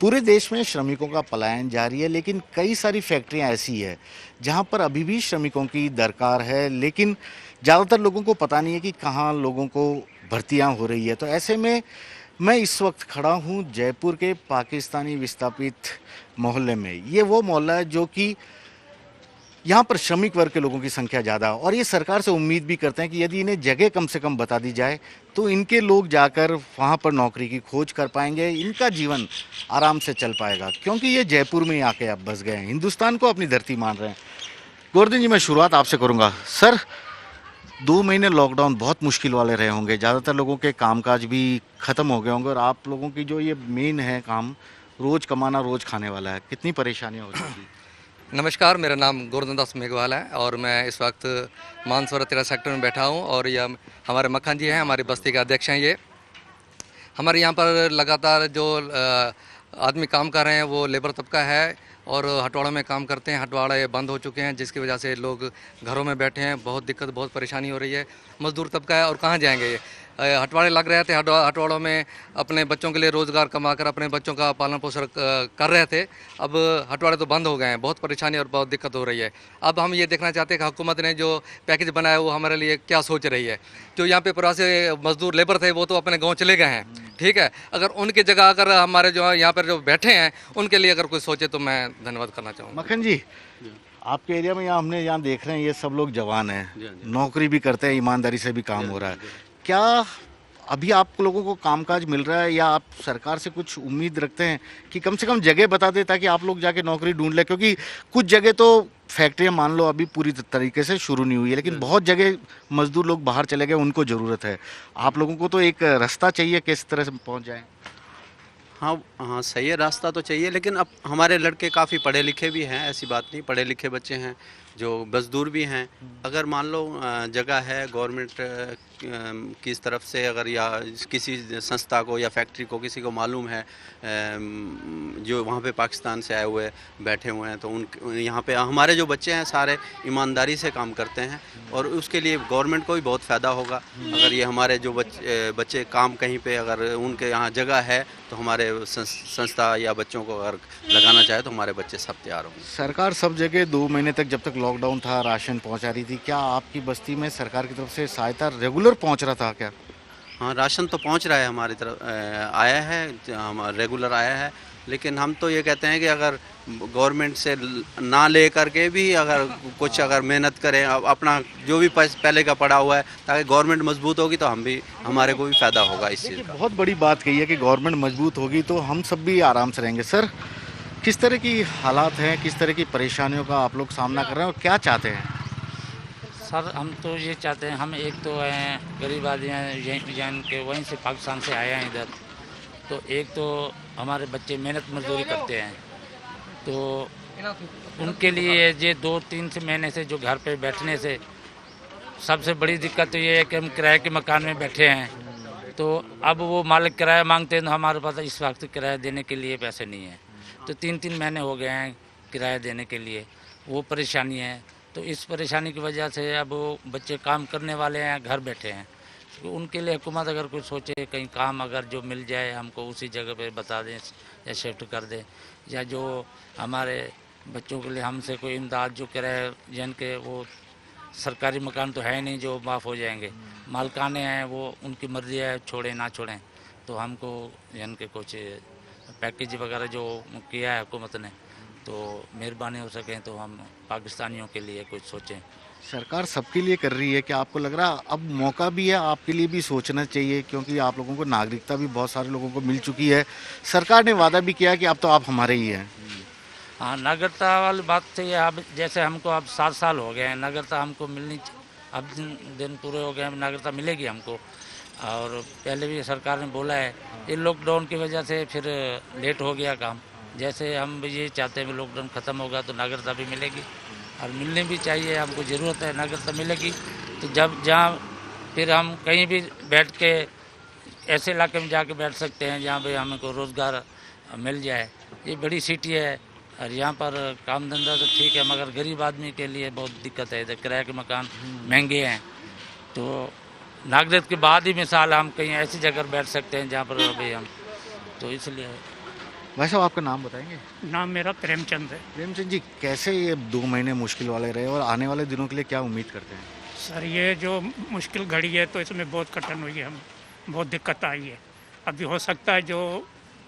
पूरे देश में श्रमिकों का पलायन जारी है, लेकिन कई सारी फैक्ट्रियां ऐसी है जहां पर अभी भी श्रमिकों की दरकार है, लेकिन ज़्यादातर लोगों को पता नहीं है कि कहाँ लोगों को भर्तियां हो रही है। तो ऐसे में मैं इस वक्त खड़ा हूं जयपुर के पाकिस्तानी विस्थापित मोहल्ले में। ये वो मोहल्ला है जो कि यहाँ पर श्रमिक वर्ग के लोगों की संख्या ज़्यादा है और ये सरकार से उम्मीद भी करते हैं कि यदि इन्हें जगह कम से कम बता दी जाए तो इनके लोग जाकर वहाँ पर नौकरी की खोज कर पाएंगे, इनका जीवन आराम से चल पाएगा, क्योंकि ये जयपुर में आके अब बस गए हैं, हिंदुस्तान को अपनी धरती मान रहे हैं। गोवर्धन जी, मैं शुरुआत आपसे करूँगा। सर, 2 महीने लॉकडाउन बहुत मुश्किल वाले रहे होंगे, ज़्यादातर लोगों के कामकाज भी ख़त्म हो गए होंगे और आप लोगों की जो ये मेन है काम, रोज़ कमाना रोज़ खाने वाला है, कितनी परेशानियाँ हो जाएगी? नमस्कार, मेरा नाम गोवर्धन दास मेघवाल है और मैं इस वक्त मानसरोवर 13 सेक्टर में बैठा हूं और यह हमारे मक्खन जी हैं, हमारी बस्ती के अध्यक्ष हैं। ये हमारे यहाँ पर लगातार जो आदमी काम कर रहे हैं वो लेबर तबका है और हटवाड़ों में काम करते हैं। हटवाड़े बंद हो चुके हैं जिसकी वजह से लोग घरों में बैठे हैं, बहुत दिक्कत बहुत परेशानी हो रही है। मजदूर तबका है और कहाँ जाएंगे ये। हटवाड़े लग रहे थे, हटवाड़ों में अपने बच्चों के लिए रोज़गार कमाकर अपने बच्चों का पालन पोषण कर रहे थे। अब हटवाड़े तो बंद हो गए हैं, बहुत परेशानी और बहुत दिक्कत हो रही है। अब हम ये देखना चाहते हैं कि हुकूमत ने जो पैकेज बनाया वो हमारे लिए क्या सोच रही है। जो यहाँ पे प्रवासी मजदूर लेबर थे वो तो अपने गाँव चले गए हैं, ठीक है। अगर उनकी जगह अगर हमारे जो यहाँ पर जो बैठे हैं उनके लिए अगर कोई सोचे तो मैं धन्यवाद करना चाहूँगा। मक्खन जी, आपके एरिया में यहाँ देख रहे हैं ये सब लोग जवान हैं, नौकरी भी करते हैं, ईमानदारी से भी काम हो रहा है। क्या अभी आप लोगों को कामकाज मिल रहा है या आप सरकार से कुछ उम्मीद रखते हैं कि कम से कम जगह बता दे ताकि आप लोग जाके नौकरी ढूंढ लें? क्योंकि कुछ जगह तो फैक्ट्रियां मान लो अभी पूरी तरीके से शुरू नहीं हुई है, लेकिन बहुत जगह मजदूर लोग बाहर चले गए, उनको ज़रूरत है। आप लोगों को तो एक रास्ता चाहिए, किस तरह से पहुंच जाए। हाँ हाँ, सही है, रास्ता तो चाहिए, लेकिन अब हमारे लड़के काफ़ी पढ़े लिखे भी हैं, ऐसी बात नहीं, पढ़े लिखे बच्चे हैं जो मजदूर भी हैं। अगर मान लो जगह है गवर्नमेंट की इस तरफ से, अगर या किसी संस्था को या फैक्ट्री को किसी को मालूम है जो वहाँ पे पाकिस्तान से आए हुए बैठे हुए हैं, तो उन यहाँ पे हमारे जो बच्चे हैं सारे ईमानदारी से काम करते हैं और उसके लिए गवर्नमेंट को भी बहुत फ़ायदा होगा। अगर ये हमारे जो बच्चे काम कहीं पे अगर उनके यहाँ जगह है तो हमारे संस्था या बच्चों को अगर लगाना चाहे तो हमारे बच्चे सब तैयार होंगे। सरकार सब जगह 2 महीने तक, जब तक लॉकडाउन था, राशन पहुंचा रही थी। क्या आपकी बस्ती में सरकार की तरफ से सहायता रेगुलर पहुंच रहा था क्या? हाँ, राशन तो पहुंच रहा है, हमारी तरफ आया है, हम रेगुलर आया है, लेकिन हम तो ये कहते हैं कि अगर गवर्नमेंट से ना ले करके भी अगर कुछ अगर मेहनत करें, अपना जो भी पहले का पड़ा हुआ है, ताकि गवर्नमेंट मजबूत होगी तो हम भी, हमारे को भी फ़ायदा होगा इस चीज़ का। बहुत बड़ी बात कही है कि गवर्नमेंट मजबूत होगी तो हम सब भी आराम से रहेंगे। सर, किस तरह की हालात हैं, किस तरह की परेशानियों का आप लोग सामना कर रहे हैं और क्या चाहते हैं? सर, हम तो ये चाहते हैं, हम एक तो हैं गरीब आदमी हैं, यहीं के वहीं से पाकिस्तान से आए हैं इधर। तो एक तो हमारे बच्चे मेहनत मजदूरी करते हैं, तो उनके लिए ये 2-3 से महीने से जो घर पे बैठने से सबसे बड़ी दिक्कत तो ये है कि हम किराए के मकान में बैठे हैं। तो अब वो मालिक किराया मांगते हैं तो हमारे पास इस वक्त किराया देने के लिए पैसे नहीं है। तो 3-3 महीने हो गए हैं किराया देने के लिए, वो परेशानी है। तो इस परेशानी की वजह से अब वो बच्चे काम करने वाले हैं, घर बैठे हैं। तो उनके लिए हुकूमत अगर कुछ सोचे, कहीं काम अगर जो मिल जाए हमको उसी जगह पे बता दें या शिफ्ट कर दें, या जो हमारे बच्चों के लिए हमसे कोई इमदाद जो किराए जिनके वो सरकारी मकान तो है नहीं जो माफ़ हो जाएंगे, मालकाने हैं वो उनकी मर्ज़ी है, छोड़ें ना छोड़ें। तो हमको जिनके कुछ पैकेज वगैरह जो किया है हुकूमत ने, तो मेहरबानी हो सके तो हम पाकिस्तानियों के लिए कुछ सोचें। सरकार सबके लिए कर रही है, क्या आपको लग रहा अब मौका भी है आपके लिए भी सोचना चाहिए? क्योंकि आप लोगों को नागरिकता भी बहुत सारे लोगों को मिल चुकी है, सरकार ने वादा भी किया कि अब तो आप हमारे ही हैं। हाँ, नागरिकता वाली बात सही है। अब जैसे हमको अब 7 साल हो गए हैं, नागरिकता हमको मिलनी, अब दिन पूरे हो गए हैं, नागरिकता मिलेगी हमको। और पहले भी सरकार ने बोला है, ये लॉकडाउन की वजह से फिर लेट हो गया काम। जैसे हम भी ये चाहते हैं कि लॉकडाउन ख़त्म होगा तो नागरिकता भी मिलेगी और मिलनी भी चाहिए, हमको ज़रूरत है, नागरिकता मिलेगी तो जब जहाँ फिर हम कहीं भी बैठ के ऐसे इलाके में जाके बैठ सकते हैं जहाँ पे हमको रोज़गार मिल जाए। ये बड़ी सिटी है और यहाँ पर काम धंधा तो ठीक है, मगर गरीब आदमी के लिए बहुत दिक्कत है। इधर किराए के मकान महंगे हैं, तो नागरिक के बाद ही मिसाल हम कहीं ऐसी जगह बैठ सकते हैं जहाँ पर अभी हम, तो इसलिए। भाई साहब आपका नाम बताएंगे? नाम मेरा प्रेमचंद है। प्रेमचंद जी, कैसे ये 2 महीने मुश्किल वाले रहे और आने वाले दिनों के लिए क्या उम्मीद करते हैं? सर ये जो मुश्किल घड़ी है तो इसमें बहुत कठिन हुई है, हम बहुत दिक्कत आई है। अभी हो सकता है जो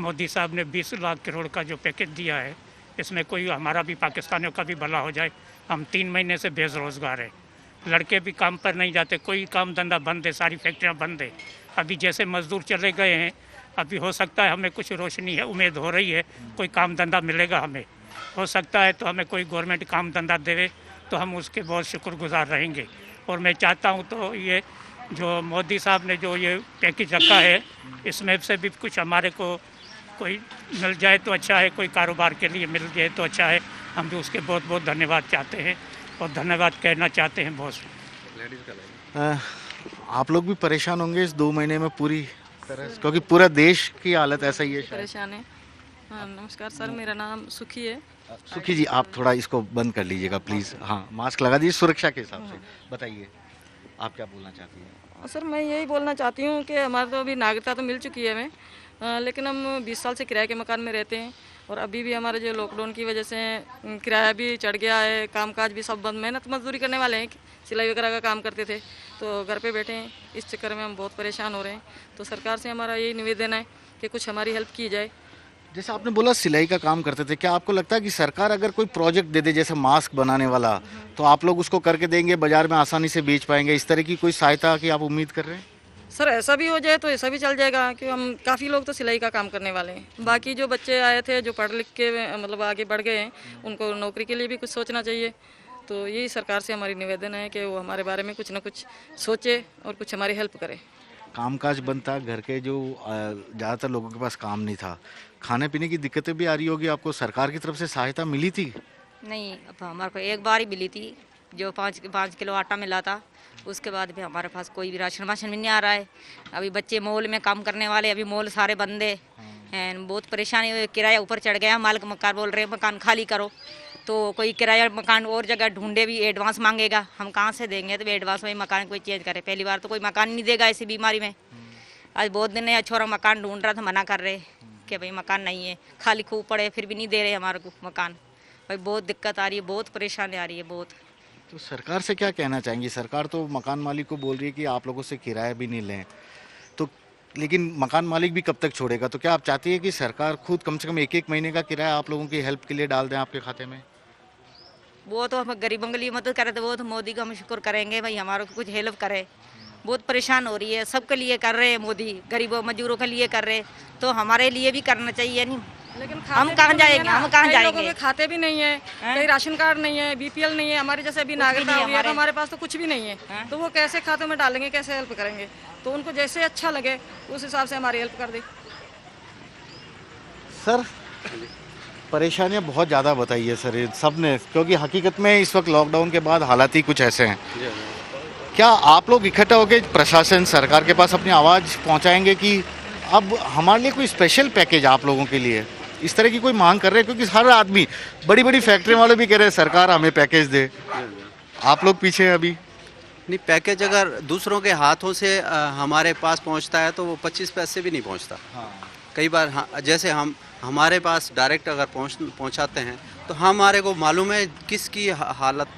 मोदी साहब ने 20 लाख करोड़ का जो पैकेज दिया है, इसमें कोई हमारा भी पाकिस्तानियों का भी भला हो जाए। हम 3 महीने से बेरोजगार है, लड़के भी काम पर नहीं जाते, कोई काम धंधा बंद है, सारी फैक्ट्रियाँ बंद है। अभी जैसे मजदूर चले गए हैं, अभी हो सकता है हमें कुछ रोशनी है, उम्मीद हो रही है कोई काम धंधा मिलेगा हमें। हो सकता है तो हमें कोई गवर्नमेंट काम धंधा देवे तो हम उसके बहुत शुक्रगुजार रहेंगे। और मैं चाहता हूँ तो ये जो मोदी साहब ने जो ये पैकेज रखा है, इसमें से भी कुछ हमारे को कोई मिल जाए तो अच्छा है, कोई कारोबार के लिए मिल जाए तो अच्छा है। हम भी उसके बहुत बहुत धन्यवाद चाहते हैं और धन्यवाद कहना चाहते हैं बहुत। आप लोग भी परेशान होंगे इस 2 महीने में पूरी तरह से, क्योंकि पूरा देश की हालत ऐसा ही है शायद। परेशान है। हाँ नमस्कार सर, मेरा नाम सुखी है। सुखी जी, आप थोड़ा इसको बंद कर लीजिएगा प्लीज़। हाँ, मास्क लगा दीजिए सुरक्षा के हिसाब से। बताइए आप क्या बोलना चाहती हैं? सर मैं यही बोलना चाहती हूँ कि हमारे तो अभी नागरिकता तो मिल चुकी है हमें, लेकिन हम 20 साल से किराए के मकान में रहते हैं और अभी भी हमारे जो लॉकडाउन की वजह से किराया भी चढ़ गया है, कामकाज भी सब बंद। मेहनत मजदूरी करने वाले हैं, सिलाई वगैरह का काम करते थे तो घर पे बैठे हैं, इस चक्कर में हम बहुत परेशान हो रहे हैं। तो सरकार से हमारा यही निवेदन है कि कुछ हमारी हेल्प की जाए। जैसे आपने बोला सिलाई का काम करते थे, क्या आपको लगता है कि सरकार अगर कोई प्रोजेक्ट दे दे जैसे मास्क बनाने वाला, तो आप लोग उसको करके देंगे, बाजार में आसानी से बेच पाएंगे? इस तरह की कोई सहायता की आप उम्मीद कर रहे हैं? सर ऐसा भी हो जाए तो ऐसा भी चल जाएगा कि हम काफ़ी लोग तो सिलाई का काम करने वाले हैं। बाकी जो बच्चे आए थे जो पढ़ लिख के मतलब आगे बढ़ गए हैं, उनको नौकरी के लिए भी कुछ सोचना चाहिए। तो यही सरकार से हमारी निवेदन है कि वो हमारे बारे में कुछ ना कुछ सोचे और कुछ हमारी हेल्प करे। कामकाज बंद था, घर के जो ज़्यादातर लोगों के पास काम नहीं था, खाने पीने की दिक्कतें भी आ रही होगी आपको। सरकार की तरफ से सहायता मिली थी? नहीं, अब हमारे को एक बार ही मिली थी, जो 5 किलो आटा मिला था। उसके बाद भी हमारे पास कोई भी राशन वाशन भी नहीं आ रहा है। अभी बच्चे मॉल में काम करने वाले, अभी मॉल सारे बंद हैं। बहुत परेशानी हुई, किराया ऊपर चढ़ गया। मालिक मकान बोल रहे हैं मकान खाली करो, तो कोई किराया मकान और जगह ढूंढे भी एडवांस मांगेगा, हम कहाँ से देंगे? तो एडवांस में मकान कोई चेंज करे। पहली बार तो कोई मकान नहीं देगा ऐसी बीमारी में। आज बहुत दिन है, छोरा मकान ढूंढ रहा था, मना कर रहे कि भाई मकान नहीं है, खाली खूब पड़े, फिर भी नहीं दे रहे हमारे को मकान। भाई बहुत दिक्कत आ रही है, बहुत परेशानी आ रही है बहुत। तो सरकार से क्या कहना चाहेंगी? सरकार तो मकान मालिक को बोल रही है कि आप लोगों से किराया भी नहीं लें, तो लेकिन मकान मालिक भी कब तक छोड़ेगा? तो क्या आप चाहती है कि सरकार खुद कम से कम 1-1 महीने का किराया आप लोगों की हेल्प के लिए डाल दें आपके खाते में? वो तो हम गरीबों के लिए मदद करे तो वो तो मोदी का हम शुक्र करेंगे, भाई हमारे को कुछ हेल्प करे। बहुत परेशान हो रही है, सबके लिए कर रहे हैं मोदी, गरीबों मजदूरों के लिए कर रहे, तो हमारे लिए भी करना चाहिए नहीं। लेकिन हम कहाँ जाएंगे? हम कहाँ कई लोगों जाएंगे? के खाते भी नहीं है, कई राशन कार्ड नहीं है, बीपीएल नहीं है। हमारे जैसे अभी नागरिकता नहीं हुई है तो हमारे। हमारे पास तो कुछ भी नहीं है। तो वो कैसे खातों में डालेंगे, कैसे हेल्प करेंगे? तो उनको जैसे अच्छा लगे उस हिसाब से हमारी हेल्प कर दे। सर परेशानियां बहुत ज़्यादा बताई है सर सब ने, क्योंकि हकीकत में इस वक्त लॉकडाउन के बाद हालात ही कुछ ऐसे हैं। क्या आप लोग इकट्ठा होकर प्रशासन सरकार के पास अपनी आवाज़ पहुंचाएंगे कि अब हमारे लिए कोई स्पेशल पैकेज आप लोगों के लिए, इस तरह की कोई मांग कर रहे हैं? क्योंकि हर आदमी, बड़ी बड़ी फैक्ट्री वाले भी कह रहे हैं सरकार हमें पैकेज दे, आप लोग पीछे हैं अभी। नहीं, पैकेज अगर दूसरों के हाथों से हमारे पास पहुंचता है तो वो 25 पैसे भी नहीं पहुंचता। कई बार जैसे हमारे पास डायरेक्ट अगर पहुंचाते हैं तो हमारे को मालूम है किसकी हालत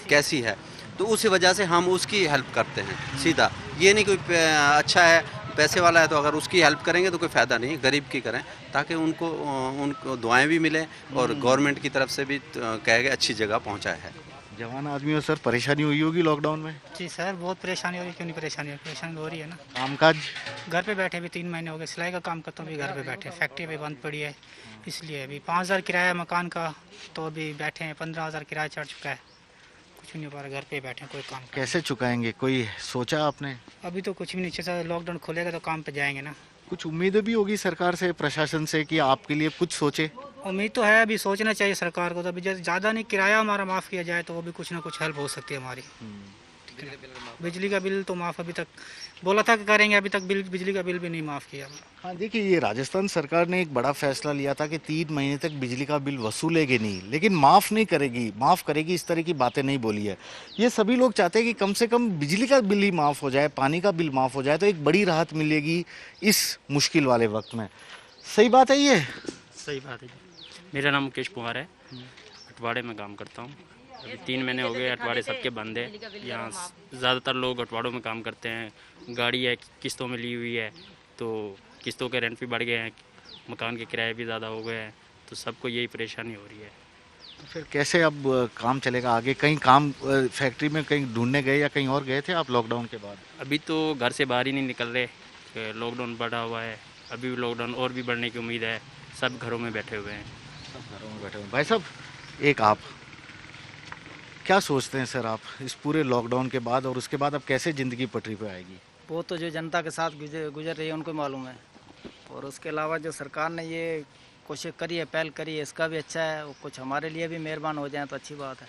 कैसी है, तो उसी वजह से हम उसकी हेल्प करते हैं सीधा। ये नहीं कोई अच्छा है पैसे वाला है तो अगर उसकी हेल्प करेंगे तो कोई फ़ायदा नहीं, गरीब की करें ताकि उनको दुआएं भी मिलें और गवर्नमेंट की तरफ से भी कहे अच्छी जगह पहुंचाया है। जवान आदमी हो सर, परेशानी हुई होगी लॉकडाउन में? जी सर, बहुत परेशानी हो रही है। क्यों नहीं परेशानी हो रही है ना। कामकाज घर पे बैठे भी 3 महीने हो गए, सिलाई का काम करता हूँ भी घर पे बैठे, फैक्ट्री भी बंद पड़ी है, इसलिए अभी 5000 किराया मकान का, तो अभी बैठे हैं 15000 किराया चढ़ चुका है, कुछ नहीं हो पा रहा, घर पे बैठे कोई काम का। कैसे चुकाएंगे, कोई सोचा आपने? अभी तो कुछ भी नहीं सोचा, लॉकडाउन खुलेगा तो काम पे जाएंगे ना। कुछ उम्मीदें भी होगी सरकार से, प्रशासन से कि आपके लिए कुछ सोचे? उम्मीद तो है, अभी सोचना चाहिए सरकार को। तो अभी जैसे ज़्यादा नहीं किराया हमारा माफ़ किया जाए तो वो भी कुछ ना कुछ हेल्प हो सकती है हमारी। बिजली का बिल तो माफ़ अभी तक बोला था कि करेंगे, अभी तक बिजली का बिल भी नहीं माफ़ किया। हाँ देखिए, ये राजस्थान सरकार ने एक बड़ा फैसला लिया था कि 3 महीने तक बिजली का बिल वसूलेगी नहीं, लेकिन माफ़ नहीं करेगी, माफ़ करेगी इस तरह की बातें नहीं बोली है। ये सभी लोग चाहते हैं कि कम से कम बिजली का बिल ही माफ़ हो जाए, पानी का बिल माफ़ हो जाए, तो एक बड़ी राहत मिलेगी इस मुश्किल वाले वक्त में। सही बात है ये? सही बात है जी। मेरा नाम मुकेश कुमार है, अटवाड़े में काम करता हूँ। अभी 3 महीने हो गए, अटवाड़े सबके बंद है। यहाँ ज़्यादातर लोग अटवाड़ों में काम करते हैं। गाड़ी है किस्तों में ली हुई है, तो किस्तों के रेंट भी बढ़ गए हैं, मकान के किराए भी ज़्यादा हो गए हैं, तो सबको यही परेशानी हो रही है। तो फिर कैसे अब काम चलेगा आगे? कहीं काम फैक्ट्री में कहीं ढूंढने गए या कहीं और गए थे आप लॉकडाउन के बाद? अभी तो घर से बाहर ही नहीं निकल रहे, लॉकडाउन बढ़ा हुआ है। अभी भी लॉकडाउन और भी बढ़ने की उम्मीद है। सब घरों में बैठे हुए हैं। सब घरों में बैठे हुए। भाई साहब, एक आप क्या सोचते हैं सर, आप इस पूरे लॉकडाउन के बाद और उसके बाद अब कैसे ज़िंदगी पटरी पे आएगी? वो तो जो जनता के साथ गुजर रही है उनको मालूम है, और उसके अलावा जो सरकार ने ये कोशिश करी है, पहल करी है, इसका भी अच्छा है। वो कुछ हमारे लिए भी मेहरबान हो जाए तो अच्छी बात है।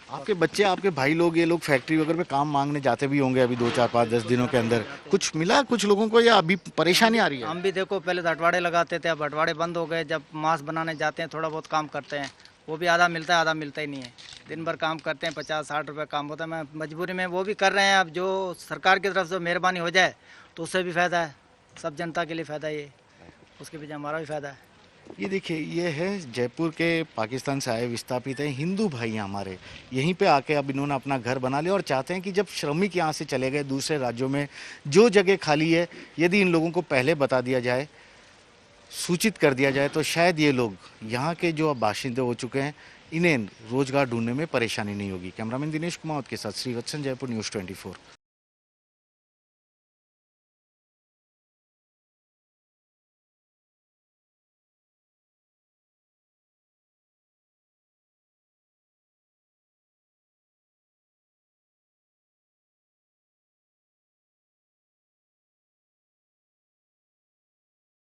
आपके बच्चे, आपके भाई लोग, ये लोग फैक्ट्री वगैरह में काम मांगने जाते भी होंगे अभी 2, 4, 5, 10 दिनों के अंदर। कुछ मिला कुछ लोगों को या अभी परेशानी आ रही है? हम भी देखो पहले तो अटवाड़े लगाते थे, अब अटवाड़े बंद हो गए। जब मांस बनाने जाते हैं थोड़ा बहुत काम करते हैं, वो भी आधा मिलता है, आधा मिलता ही नहीं है। दिन भर काम करते हैं, 50-60 रुपये काम होता है। मैं मजबूरी में वो भी कर रहे हैं। अब जो सरकार की तरफ से मेहरबानी हो जाए तो उससे भी फ़ायदा है, सब जनता के लिए फ़ायदा है, ये उसके पीछे हमारा भी फ़ायदा है। ये देखिए, ये है जयपुर के पाकिस्तान से आए विस्थापित हैं हिंदू भाई हैं हमारे। यहीं पे आके अब इन्होंने अपना घर बना लिया और चाहते हैं कि जब श्रमिक यहाँ से चले गए दूसरे राज्यों में, जो जगह खाली है यदि इन लोगों को पहले बता दिया जाए, सूचित कर दिया जाए, तो शायद ये लोग यहाँ के जो अब बाशिंदे हो चुके हैं, इन्हें रोजगार ढूंढने में परेशानी नहीं होगी। कैमरामैन दिनेश कुमार के साथ श्रीवत्सन, जयपुर न्यूज़ 24।